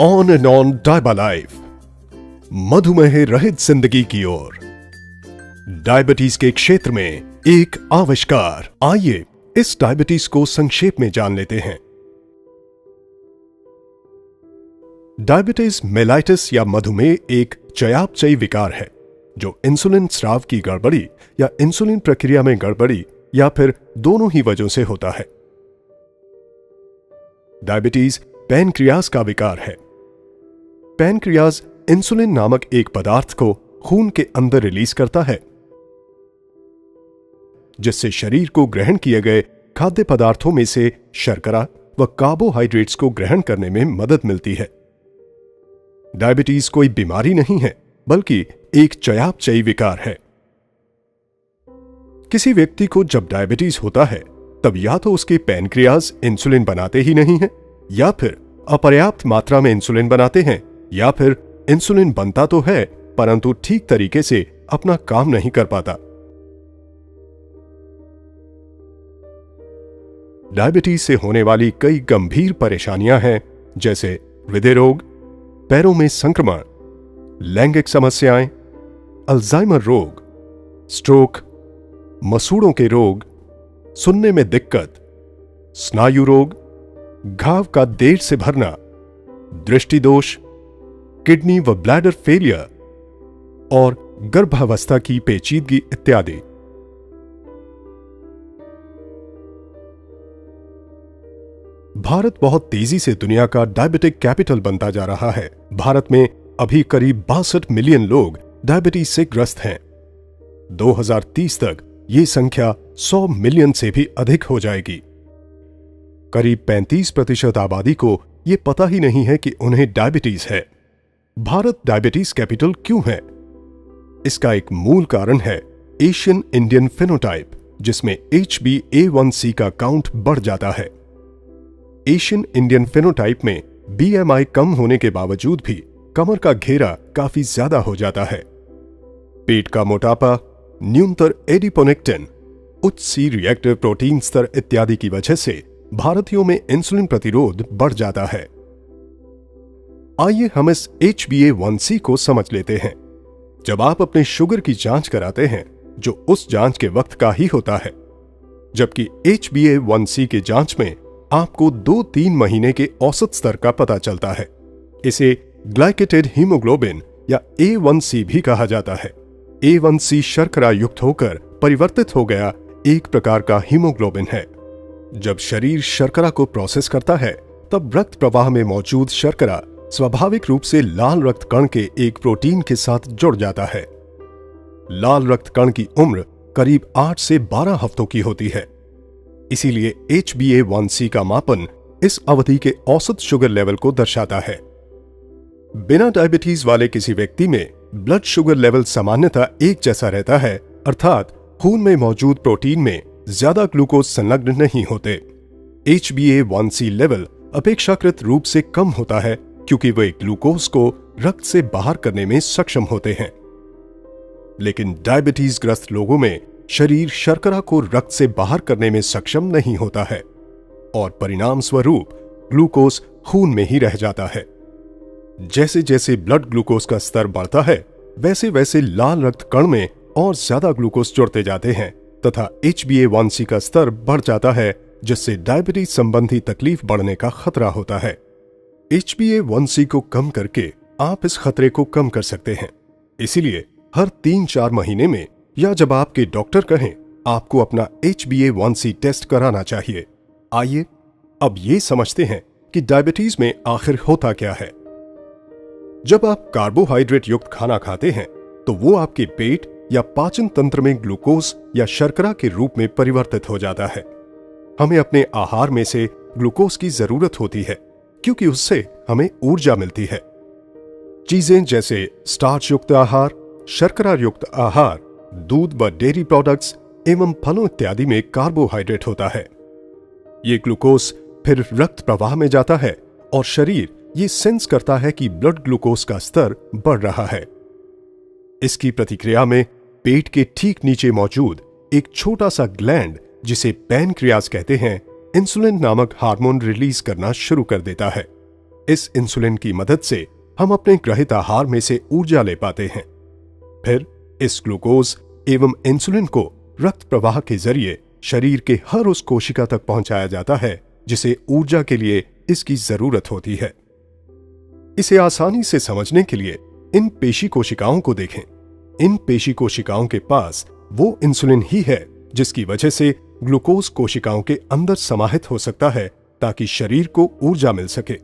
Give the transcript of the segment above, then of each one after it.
On and on डायबा life, मधुमेह रहित जिंदगी की ओर। डायबिटीज के क्षेत्र में एक आविष्कार। आइए इस डायबिटीज को संक्षेप में जान लेते हैं। डायबिटीज मेलाइटिस या मधुमेह एक चयापचयी विकार है जो इंसुलिन स्राव की गड़बड़ी या इंसुलिन प्रक्रिया में गड़बड़ी या फिर दोनों ही वजहों से होता है। डायबिटीज पैनक्रियाज का विकार है। पैनक्रियाज इंसुलिन नामक एक पदार्थ को खून के अंदर रिलीज करता है, जिससे शरीर को ग्रहण किए गए खाद्य पदार्थों में से शर्करा व कार्बोहाइड्रेट्स को ग्रहण करने में मदद मिलती है। डायबिटीज कोई बीमारी नहीं है, बल्कि एक चयापचयी विकार है। किसी व्यक्ति को जब डायबिटीज होता है, तब या तो उसके पैनक्रियाज इंसुलिन बनाते ही नहीं हैं, या फिर अपर्याप्त मात्रा में इंसुलिन बनाते हैं, या फिर इंसुलिन बनता तो है परंतु ठीक तरीके से अपना काम नहीं कर पाता। डायबिटीज से होने वाली कई गंभीर परेशानियां हैं, जैसे हृदय रोग, पैरों में संक्रमण, लैंगिक समस्याएं, अल्जाइमर रोग, स्ट्रोक, मसूड़ों के रोग, सुनने में दिक्कत, स्नायु रोग, घाव का देर से भरना, दृष्टि दोष, किडनी व ब्लैडर फेलियर और गर्भावस्था की पेचीदगी इत्यादि। भारत बहुत तेजी से दुनिया का डायबिटिक कैपिटल बनता जा रहा है। भारत में अभी करीब 62 मिलियन लोग डायबिटीज से ग्रस्त हैं। 2030 तक ये संख्या 100 मिलियन से भी अधिक हो जाएगी। करीब 35% आबादी को यह पता ही नहीं है कि उन्हें डायबिटीज है। भारत डायबिटीज कैपिटल क्यों है? इसका एक मूल कारण है एशियन इंडियन फिनोटाइप, जिसमें HbA1c का काउंट बढ़ जाता है। एशियन इंडियन फिनोटाइप में BMI कम होने के बावजूद भी कमर का घेरा काफी ज्यादा हो जाता है। पेट का मोटापा, न्यूनतर एडिपोनेक्टिन, उच्च C रिएक्टिव प्रोटीन स्तर इत्यादि की वजह से भारतीयों में इंसुलिन प्रतिरोध बढ़ जाता है। आइए हम इस HbA1c को समझ लेते हैं। जब आप अपने शुगर की जांच कराते हैं, जो उस जांच के वक्त का ही होता है, जबकि HbA1c के जांच में आपको 2-3 महीने के औसत स्तर का पता चलता है। इसे ग्लाइकेटेड हीमोग्लोबिन या A1c भी कहा जाता है। A1c शर्करा युक्त होकर परिवर्तित हो गया एक प्रकार का हीमोग्लोबिन है। जब शरीर शर्करा को प्रोसेस करता है, तब रक्त प्रवाह में मौजूद शर्करा स्वाभाविक रूप से लाल रक्त कण के एक प्रोटीन के साथ जुड़ जाता है। लाल रक्त कण की उम्र करीब 8 से 12 हफ्तों की होती है। इसीलिए HbA1c का मापन इस अवधि के औसत शुगर लेवल को दर्शाता है। बिना डायबिटीज वाले किसी व्यक्ति में ब्लड शुगर लेवल सामान्यतः एक जैसा रहता है, अर्थात खून में मौजूद प्रोटीन में ज्यादा ग्लूकोज संलग्न नहीं होते। HbA1c लेवल अपेक्षाकृत रूप से कम होता है, क्योंकि वे ग्लूकोज को रक्त से बाहर करने में सक्षम होते हैं। लेकिन डायबिटीज ग्रस्त लोगों में शरीर शर्करा को रक्त से बाहर करने में सक्षम नहीं होता है और परिणाम स्वरूप ग्लूकोज खून में ही रह जाता है। जैसे जैसे ब्लड ग्लूकोज का स्तर बढ़ता है, वैसे वैसे लाल रक्त कण में और ज्यादा ग्लूकोज जुड़ते जाते हैं तथा HbA1c का स्तर बढ़ जाता है, जिससे डायबिटीज संबंधी तकलीफ बढ़ने का खतरा होता है। HbA1c को कम करके आप इस खतरे को कम कर सकते हैं। इसीलिए हर 3-4 महीने में या जब आपके डॉक्टर कहें, आपको अपना HbA1c टेस्ट कराना चाहिए। आइए अब ये समझते हैं कि डायबिटीज में आखिर होता क्या है। जब आप कार्बोहाइड्रेट युक्त खाना खाते हैं, तो वो आपके पेट या पाचन तंत्र में ग्लूकोज या शर्करा के रूप में परिवर्तित हो जाता है। हमें अपने आहार में से ग्लूकोज की जरूरत होती है, क्योंकि उससे हमें ऊर्जा मिलती है। चीजें जैसे स्टार्च युक्त आहार, शर्करा युक्त आहार, दूध व डेयरी प्रोडक्ट्स एवं फलों इत्यादि में कार्बोहाइड्रेट होता है। ये ग्लूकोज फिर रक्त प्रवाह में जाता है और शरीर ये सेंस करता है कि ब्लड ग्लूकोज का स्तर बढ़ रहा है। इसकी प्रतिक्रिया में पेट के ठीक नीचे मौजूद एक छोटा सा ग्लैंड, जिसे पैनक्रियाज कहते हैं, इंसुलिन नामक हार्मोन रिलीज करना शुरू कर देता है। इस इंसुलिन की मदद से हम अपने ग्रहित आहार में से ऊर्जा ले पाते हैं। फिर इस ग्लूकोज एवं इंसुलिन को रक्त प्रवाह के जरिए शरीर के हर उस कोशिका तक पहुंचाया जाता है जिसे ऊर्जा के लिए इसकी जरूरत होती है। इसे आसानी से समझने के लिए इन पेशी कोशिकाओं को देखें। इन पेशी कोशिकाओं के पास वो इंसुलिन ही है जिसकी वजह से ग्लूकोज कोशिकाओं के अंदर समाहित हो सकता है ताकि शरीर को ऊर्जा मिल सके।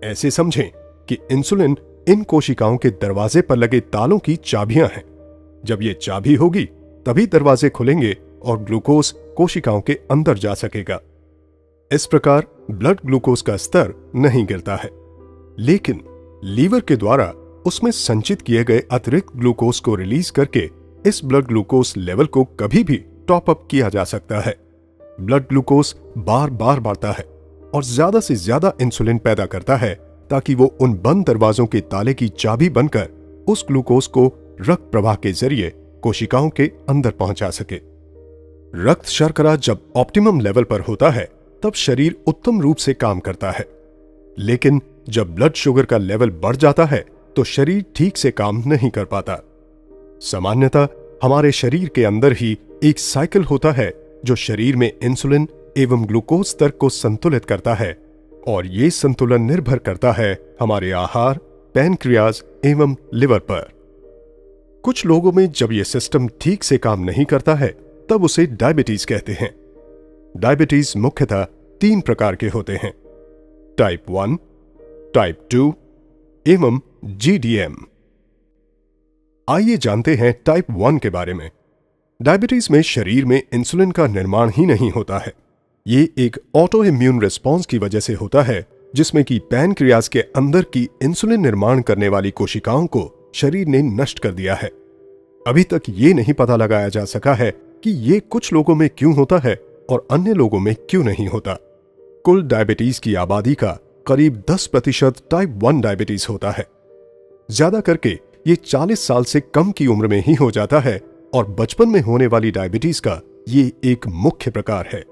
ऐसे समझें कि इंसुलिन इन कोशिकाओं के दरवाजे पर लगे तालों की चाबियां हैं। जब ये चाबी होगी तभी दरवाजे खुलेंगे और ग्लूकोज कोशिकाओं के अंदर जा सकेगा। इस प्रकार ब्लड ग्लूकोज का स्तर नहीं गिरता है, लेकिन लीवर के द्वारा उसमें संचित किए गए अतिरिक्त ग्लूकोज को रिलीज करके इस ब्लड ग्लूकोज लेवल को कभी भी टॉप अप किया जा सकता है। ब्लड ग्लूकोज बार बार बढ़ता है और ज्यादा से ज्यादा इंसुलिन पैदा करता है ताकि वो उन बंद दरवाजों के ताले की चाबी बनकर उस ग्लूकोज को रक्त प्रवाह के जरिए कोशिकाओं के अंदर पहुंचा सके। रक्त शर्करा जब ऑप्टिमम लेवल पर होता है तब शरीर उत्तम रूप से काम करता है, लेकिन जब ब्लड शुगर का लेवल बढ़ जाता है तो शरीर ठीक से काम नहीं कर पाता। सामान्यतः हमारे शरीर के अंदर ही एक साइकिल होता है जो शरीर में इंसुलिन एवं ग्लूकोज स्तर को संतुलित करता है, और ये संतुलन निर्भर करता है हमारे आहार, पैनक्रियाज एवं लिवर पर। कुछ लोगों में जब यह सिस्टम ठीक से काम नहीं करता है तब उसे डायबिटीज कहते हैं। डायबिटीज मुख्यतः 3 प्रकार के होते हैं: टाइप 1, टाइप 2 एवं GDM। आइए जानते हैं टाइप 1 के बारे में। डायबिटीज में शरीर में इंसुलिन का निर्माण ही नहीं होता है। ये एक ऑटो इम्यून रिस्पॉन्स की वजह से होता है जिसमें कि पैनक्रियाज के अंदर की इंसुलिन निर्माण करने वाली कोशिकाओं को शरीर ने नष्ट कर दिया है। अभी तक ये नहीं पता लगाया जा सका है कि ये कुछ लोगों में क्यों होता है और अन्य लोगों में क्यों नहीं होता। कुल डायबिटीज की आबादी का करीब 10% टाइप 1 डायबिटीज होता है। ज्यादा करके ये 40 साल से कम की उम्र में ही हो जाता है और बचपन में होने वाली डायबिटीज का ये एक मुख्य प्रकार है।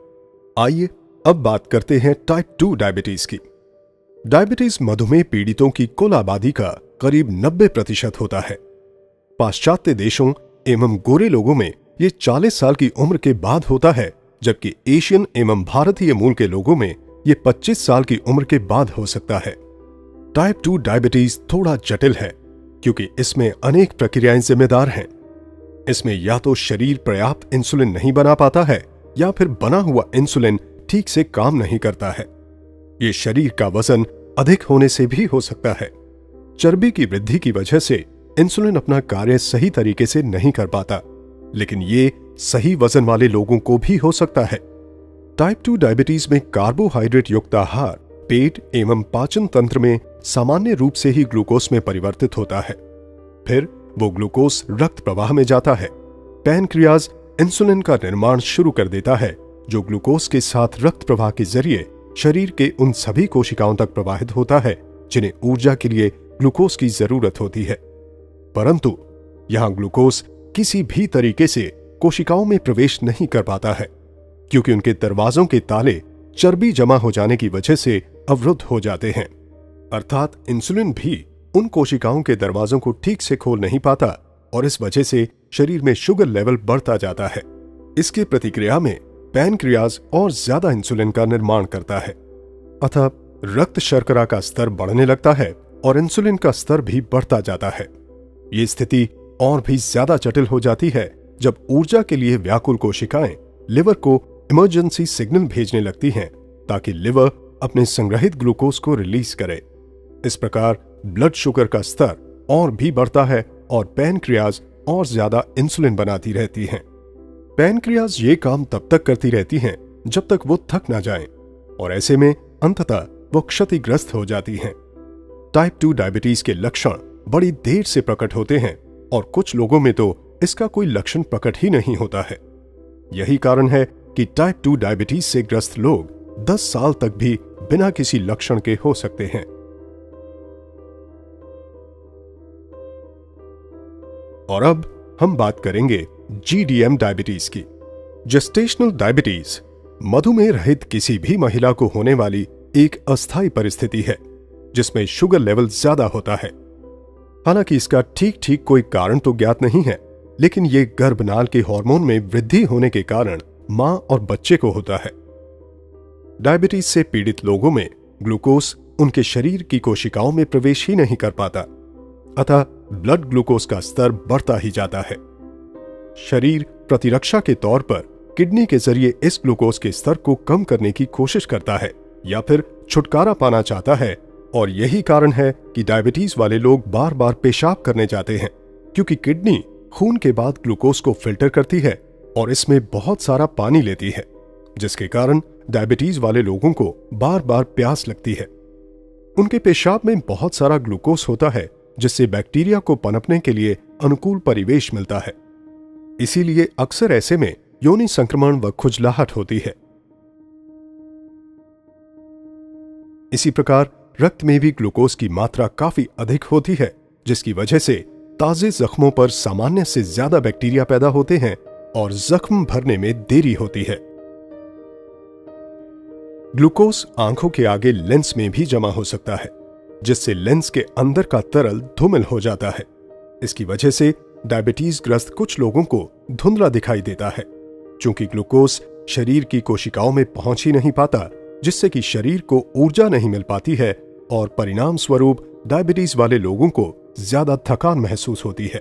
आइए अब बात करते हैं टाइप 2 डायबिटीज की। डायबिटीज मधुमेह पीड़ितों की कुल आबादी का करीब 90% होता है। पाश्चात्य देशों एवं गोरे लोगों में ये 40 साल की उम्र के बाद होता है, जबकि एशियन एवं भारतीय मूल के लोगों में ये 25 साल की उम्र के बाद हो सकता है। टाइप 2 डायबिटीज थोड़ा जटिल है क्योंकि इसमें अनेक प्रक्रियाएं जिम्मेदार हैं। इसमें या तो शरीर पर्याप्त इंसुलिन नहीं बना पाता है या फिर बना हुआ इंसुलिन ठीक से काम नहीं करता है। ये शरीर का वजन अधिक होने से भी हो सकता है। चर्बी की वृद्धि की वजह से इंसुलिन अपना कार्य सही तरीके से नहीं कर पाता, लेकिन ये सही वजन वाले लोगों को भी हो सकता है। टाइप 2 डायबिटीज में कार्बोहाइड्रेट युक्त आहार पेट एवं पाचन तंत्र में सामान्य रूप से ही ग्लूकोज में परिवर्तित होता है। फिर वो ग्लूकोज रक्त प्रवाह में जाता है। पैनक्रियाज इंसुलिन का निर्माण शुरू कर देता है जो ग्लूकोज के साथ रक्त प्रवाह के जरिए शरीर के उन सभी कोशिकाओं तक प्रवाहित होता है जिन्हें ऊर्जा के लिए ग्लूकोज की जरूरत होती है। परंतु यहां ग्लूकोज किसी भी तरीके से कोशिकाओं में प्रवेश नहीं कर पाता है क्योंकि उनके दरवाजों के ताले चर्बी जमा हो जाने की वजह से अवरुद्ध हो जाते हैं। अर्थात इंसुलिन भी उन कोशिकाओं के दरवाजों को ठीक से खोल नहीं पाता और इस वजह से शरीर में शुगर लेवल बढ़ता जाता है। इसके प्रतिक्रिया में पैनक्रियाज और ज्यादा इंसुलिन का निर्माण करता है, अतः रक्त शर्करा का स्तर बढ़ने लगता है और इंसुलिन का स्तर भी बढ़ता जाता है। ये स्थिति और भी ज्यादा जटिल हो जाती है जब ऊर्जा के लिए व्याकुल कोशिकाएं लिवर को इमरजेंसी सिग्नल भेजने लगती हैं ताकि लिवर अपने संग्रहित ग्लूकोज को रिलीज करे। इस प्रकार ब्लड शुगर का स्तर और भी बढ़ता है और पैनक्रियाज और ज्यादा इंसुलिन बनाती रहती हैं। पैनक्रियाज ये काम तब तक करती रहती हैं जब तक वो थक ना जाएं, और ऐसे में अंततः वो क्षतिग्रस्त हो जाती हैं। टाइप 2 डायबिटीज के लक्षण बड़ी देर से प्रकट होते हैं और कुछ लोगों में तो इसका कोई लक्षण प्रकट ही नहीं होता है। यही कारण है कि टाइप 2 डायबिटीज से ग्रस्त लोग 10 साल तक भी बिना किसी लक्षण के हो सकते हैं। और अब हम बात करेंगे GDM डायबिटीज की। जेस्टेशनल डायबिटीज मधुमेह रहित किसी भी महिला को होने वाली एक अस्थायी परिस्थिति है। जिसमें शुगर लेवल ज्यादा होता है। हालांकि इसका ठीक ठीक कोई कारण तो ज्ञात नहीं है, लेकिन ये गर्भनाल के हार्मोन में वृद्धि होने के कारण मां और बच्चे को होता है। डायबिटीज से पीड़ित लोगों में ग्लूकोज उनके शरीर की कोशिकाओं में प्रवेश ही नहीं कर पाता, अतः ब्लड ग्लूकोज का स्तर बढ़ता ही जाता है। शरीर प्रतिरक्षा के तौर पर किडनी के जरिए इस ग्लूकोज के स्तर को कम करने की कोशिश करता है या फिर छुटकारा पाना चाहता है, और यही कारण है कि डायबिटीज वाले लोग बार बार पेशाब करने जाते हैं, क्योंकि किडनी खून के बाद ग्लूकोज को फिल्टर करती है और इसमें बहुत सारा पानी लेती है, जिसके कारण डायबिटीज वाले लोगों को बार बार प्यास लगती है। उनके पेशाब में बहुत सारा ग्लूकोज होता है, जिससे बैक्टीरिया को पनपने के लिए अनुकूल परिवेश मिलता है। इसीलिए अक्सर ऐसे में योनि संक्रमण व खुजलाहट होती है। इसी प्रकार रक्त में भी ग्लूकोज की मात्रा काफी अधिक होती है, जिसकी वजह से ताजे जख्मों पर सामान्य से ज्यादा बैक्टीरिया पैदा होते हैं और जख्म भरने में देरी होती है। ग्लूकोज आंखों के आगे लेंस में भी जमा हो सकता है, जिससे लेंस के अंदर का तरल धूमिल हो जाता है। इसकी वजह से डायबिटीज ग्रस्त कुछ लोगों को धुंधला दिखाई देता है, क्योंकि ग्लूकोज शरीर की कोशिकाओं में पहुंच ही नहीं पाता, जिससे कि शरीर को ऊर्जा नहीं मिल पाती है और परिणाम स्वरूप डायबिटीज वाले लोगों को ज्यादा थकान महसूस होती है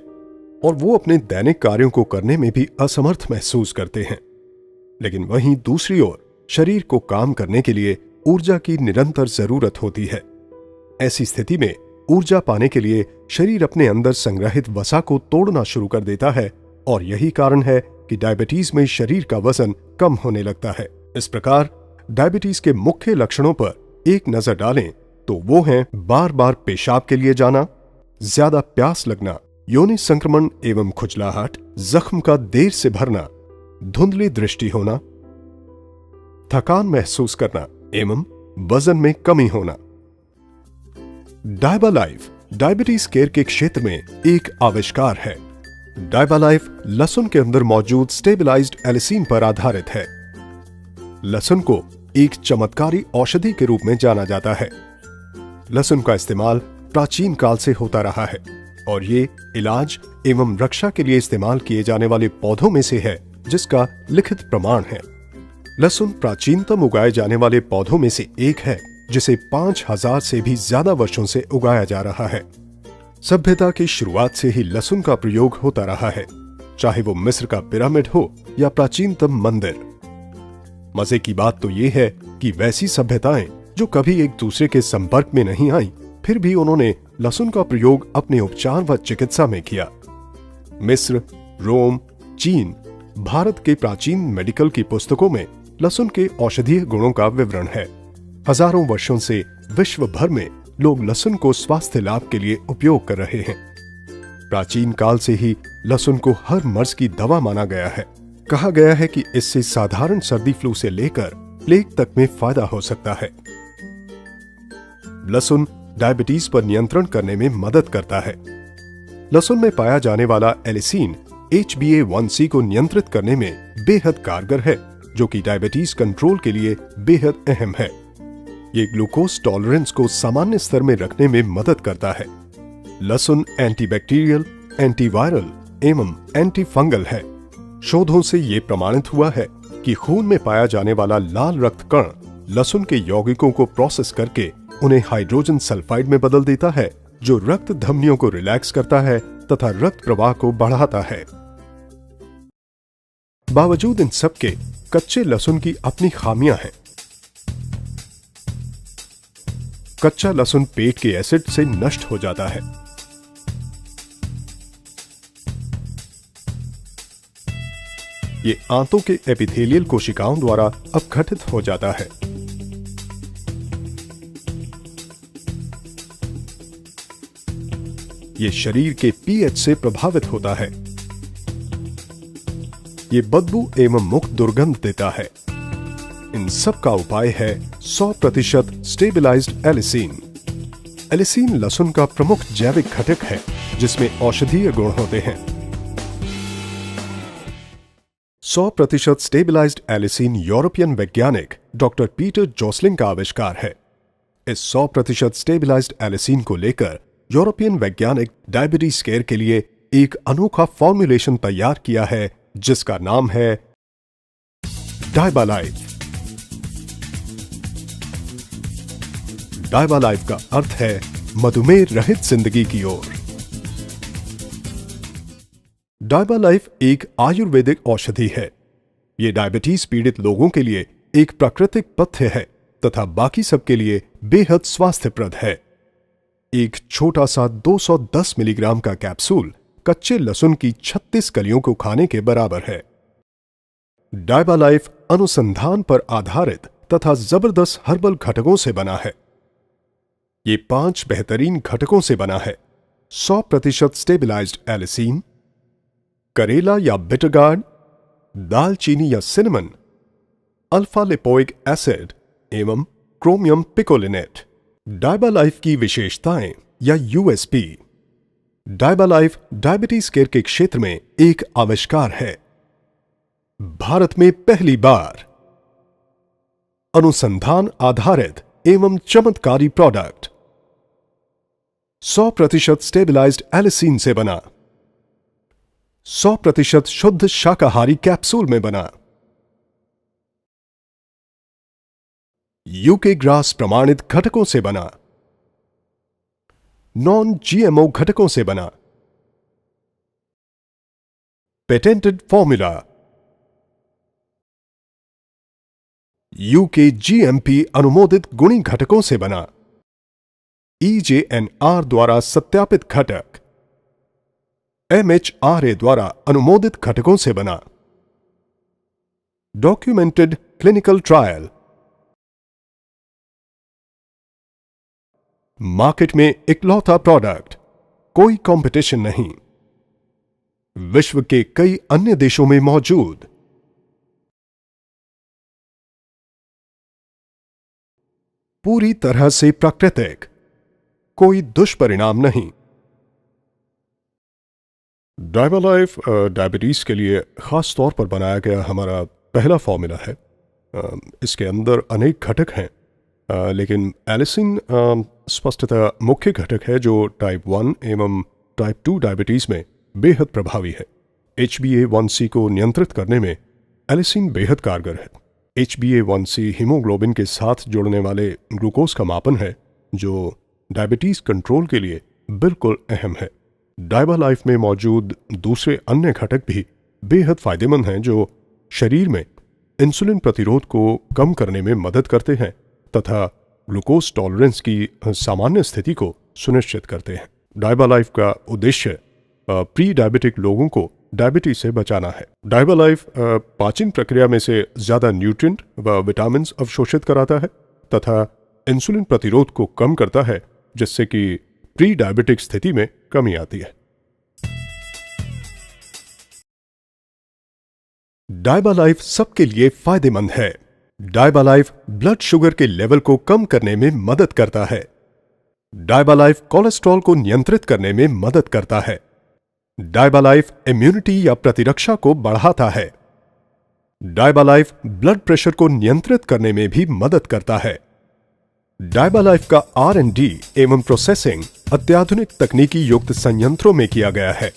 और वो अपने दैनिक कार्यों को करने में भी असमर्थ महसूस करते हैं। लेकिन वहीं दूसरी ओर शरीर को काम करने के लिए ऊर्जा की निरंतर जरूरत होती है। ऐसी स्थिति में ऊर्जा पाने के लिए शरीर अपने अंदर संग्रहित वसा को तोड़ना शुरू कर देता है, और यही कारण है कि डायबिटीज में शरीर का वजन कम होने लगता है। इस प्रकार डायबिटीज के मुख्य लक्षणों पर एक नजर डालें तो वो हैं बार बार पेशाब के लिए जाना, ज्यादा प्यास लगना, योनि संक्रमण एवं खुजलाहट, जख्म का देर से भरना, धुंधली दृष्टि होना, थकान महसूस करना एवं वजन में कमी होना। डायबालाइफ डायबिटीज केयर के क्षेत्र में एक आविष्कार है। डायबालाइफ लहसुन के अंदर मौजूद स्टेबलाइज्ड एलिसीन पर आधारित है। लहसुन को एक चमत्कारी औषधि के रूप में जाना जाता है। लहसुन का इस्तेमाल प्राचीन काल से होता रहा है और ये इलाज एवं रक्षा के लिए इस्तेमाल किए जाने वाले पौधों में से है, जिसका लिखित प्रमाण है। लहसुन प्राचीनतम उगाए जाने वाले पौधों में से एक है, जिसे 5000 से भी ज्यादा वर्षों से उगाया जा रहा है। सभ्यता की शुरुआत से ही लहसुन का प्रयोग होता रहा है, चाहे वो मिस्र का पिरामिड हो या प्राचीनतम मंदिर। मजे की बात तो ये है कि वैसी सभ्यताएं जो कभी एक दूसरे के संपर्क में नहीं आई, फिर भी उन्होंने लहसुन का प्रयोग अपने उपचार व चिकित्सा में किया। मिस्र, रोम, चीन, भारत के प्राचीन मेडिकल की पुस्तकों में लहसुन के औषधीय गुणों का विवरण है। हजारों वर्षों से विश्व भर में लोग लहसुन को स्वास्थ्य लाभ के लिए उपयोग कर रहे हैं। प्राचीन काल से ही लहसुन को हर मर्ज की दवा माना गया है। कहा गया है कि इससे साधारण सर्दी फ्लू से लेकर प्लेग तक में फायदा हो सकता है। लहसुन डायबिटीज पर नियंत्रण करने में मदद करता है। लहसुन में पाया जाने वाला एलिसीन HbA1c को नियंत्रित करने में बेहद कारगर है, जो कि डायबिटीज कंट्रोल के लिए बेहद अहम है। ये ग्लूकोज टॉलरेंस को सामान्य स्तर में रखने में मदद करता है। लहसुन एंटीबैक्टीरियल, एंटीवायरल एवं एंटी फंगल है। शोधों से ये प्रमाणित हुआ है कि खून में पाया जाने वाला लाल रक्त कण लहसुन के यौगिकों को प्रोसेस करके उन्हें हाइड्रोजन सल्फाइड में बदल देता है, जो रक्त धमनियों को रिलैक्स करता है तथा रक्त प्रवाह को बढ़ाता है। बावजूद इन सब के कच्चे लहसुन की अपनी खामियां हैं। कच्चा लहसुन पेट के एसिड से नष्ट हो जाता है। ये आंतों के एपिथेलियल कोशिकाओं द्वारा अपघटित हो जाता है। ये शरीर के पीएच से प्रभावित होता है। ये बदबू एवं मुख दुर्गंध देता है। इन सब का उपाय है 100% स्टेबलाइज्ड एलिसीन। एलिसीन लहसुन का प्रमुख जैविक घटक है, जिसमें औषधीय गुण होते हैं। 100% स्टेबलाइज्ड एलिसीन यूरोपियन वैज्ञानिक डॉक्टर पीटर जोसलिंग का आविष्कार है। इस 100% स्टेबलाइज्ड एलिसिन को लेकर यूरोपियन वैज्ञानिक डायबिटीज केयर के लिए एक अनोखा फॉर्मुलेशन तैयार किया है जिसका नाम है डायबालाइफ। डायबालाइफ का अर्थ है मधुमेह रहित जिंदगी की ओर। डायबालाइफ एक आयुर्वेदिक औषधि है। यह डायबिटीज पीड़ित लोगों के लिए एक प्राकृतिक पथ्य है तथा बाकी सबके लिए बेहद स्वास्थ्यप्रद है। एक छोटा सा 210 मिलीग्राम का कैप्सूल कच्चे लहसुन की 36 कलियों को खाने के बराबर है। डायबालाइफ अनुसंधान पर आधारित तथा जबरदस्त हर्बल घटकों से बना है। ये 5 बेहतरीन घटकों से बना है। 100% स्टेबलाइज्ड एलिसिन, करेला या बिटरगार्ड, दालचीनी या सिनेमन, अल्फा लिपोइक एसिड एवं क्रोमियम पिकोलिनेट। डायबालाइफ की विशेषताएं या यूएसपी। डायबालाइफ डायबिटीज केयर के क्षेत्र में एक आविष्कार है। भारत में पहली बार अनुसंधान आधारित एवं चमत्कारी प्रोडक्ट 100% स्टेबलाइज्ड एलिसिन से बना, 100% शुद्ध शाकाहारी कैप्सूल में बना, यूके ग्रास प्रमाणित घटकों से बना, नॉन जीएमओ घटकों से बना, पेटेंटेड फॉर्मूला, यूके जीएमपी अनुमोदित गुणी घटकों से बना, EJNR द्वारा सत्यापित घटक, MHRA द्वारा अनुमोदित घटकों से बना, डॉक्यूमेंटेड क्लिनिकल ट्रायल। मार्केट में इकलौता प्रोडक्ट, कोई कंपटीशन नहीं। विश्व के कई अन्य देशों में मौजूद। पूरी तरह से प्राकृतिक, कोई दुष्परिणाम नहीं। डायबालाइफ डायबिटीज के लिए खास तौर पर बनाया गया हमारा पहला फॉर्मूला है। इसके अंदर अनेक घटक हैं, लेकिन एलिसिन स्पष्टतः मुख्य घटक है जो टाइप 1 एवं टाइप 2 डायबिटीज में बेहद प्रभावी है। HbA1c को नियंत्रित करने में एलिसिन बेहद कारगर है। HbA1c हीमोग्लोबिन के साथ जोड़ने वाले ग्लूकोज का मापन है जो डायबिटीज कंट्रोल के लिए बिल्कुल अहम है। डायबालाइफ में मौजूद दूसरे अन्य घटक भी बेहद फायदेमंद हैं जो शरीर में इंसुलिन प्रतिरोध को कम करने में मदद करते हैं तथा ग्लूकोज टॉलरेंस की सामान्य स्थिति को सुनिश्चित करते हैं। डायबालाइफ का उद्देश्य प्री डायबिटिक लोगों को डायबिटीज से बचाना है। डायबालाइफ पाचन प्रक्रिया में से ज्यादा न्यूट्रिएंट व विटामिन अवशोषित कराता है तथा इंसुलिन प्रतिरोध को कम करता है जिससे कि प्री डायबिटिक स्थिति में कमी आती है। डायबालाइफ सबके लिए फायदेमंद है। डायबालाइफ ब्लड शुगर के लेवल को कम करने में मदद करता है। डायबालाइफ कोलेस्ट्रॉल को नियंत्रित करने में मदद करता है। डायबालाइफ इम्यूनिटी या प्रतिरक्षा को बढ़ाता है। डायबालाइफ ब्लड प्रेशर को नियंत्रित करने में भी मदद करता है। डायबालाइफ का R&D एवं प्रोसेसिंग अत्याधुनिक तकनीकी युक्त संयंत्रों में किया गया है।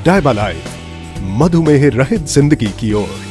डायबालाइफ, मधुमेह रहित जिंदगी की ओर।